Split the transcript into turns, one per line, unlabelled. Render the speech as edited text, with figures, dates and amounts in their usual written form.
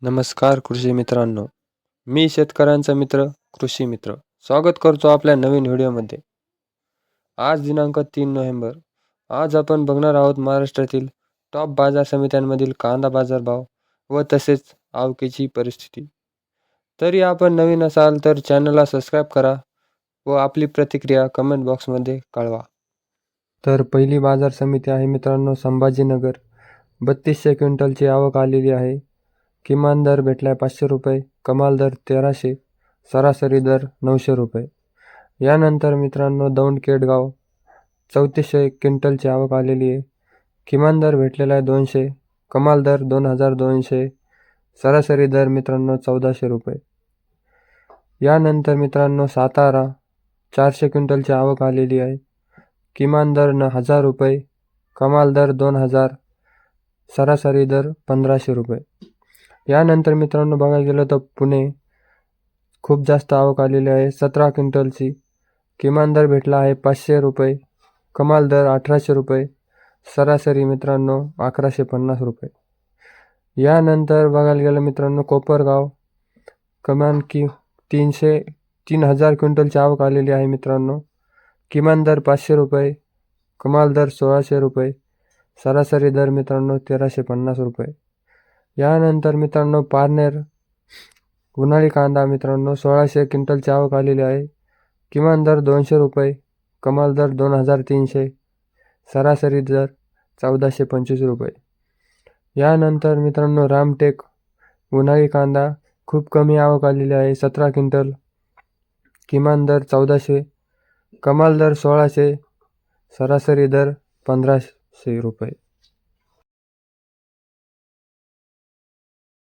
नमस्कार कृषी मित्रांनो, मी शेतकऱ्यांचा मित्र कृषी मित्र स्वागत करतो आपल्या नवीन व्हिडिओमध्ये. आज दिनांक 3 नोव्हेंबर. आज आपण बघणार आहोत महाराष्ट्रातील टॉप बाजार समित्यांमधील कांदा बाजार भाव व तसेच आवकेची परिस्थिती. तरी आपण नवीन असाल तर चॅनलला सबस्क्राईब करा व आपली प्रतिक्रिया कमेंट बॉक्समध्ये कळवा. तर पहिली बाजार समिती आहे मित्रांनो संभाजीनगर. 3200 क्विंटलची आवक आलेली आहे. किमान दर भेटलाय 500 रुपये, कमाल दर 1300, सरासरी दर 900 रुपये. यानंतर मित्रांनो दौंड केडगाव 3400 क्विंटलची आवक आलेली आहे. किमान दर भेटलेला आहे 200, कमाल दर 2200, सरासरी दर मित्रांनो 1400 रुपये. यानंतर मित्रांनो सातारा 400 क्विंटलची आवक आलेली आहे. किमान दर 1000 रुपये, कमाल दर 2000, सरासरी दर 1500 रुपये. यानंतर मित्रांनो बघायला गेलं तर पुणे खूप जास्त आवक आलेली आहे. 17 क्विंटलची किमान दर भेटला आहे 500 रुपये, कमाल दर 1800 रुपये, सरासरी मित्रांनो 1150 रुपये. यानंतर बघायला गेलं मित्रांनो कोपरगाव किमान 3000 क्विंटलची आवक आलेली आहे मित्रांनो. किमान दर 500 रुपये, कमाल दर 1600 रुपये, सरासरी दर मित्रांनो 1350 रुपये. यानंतर मित्रांनो पारनेर उन्हाळी कांदा मित्रांनो 1600 क्विंटलची आवक आलेली आहे. किमान दर 200 रुपये, कमाल दर 2300, सरासरी दर 1425 रुपये. यानंतर मित्रांनो रामटेक उन्हाळी कांदा खूप कमी आवक आलेली आहे. 17 क्विंटल, किमान दर 1400, कमाल दर 1600, सरासरी दर 1500 रुपये.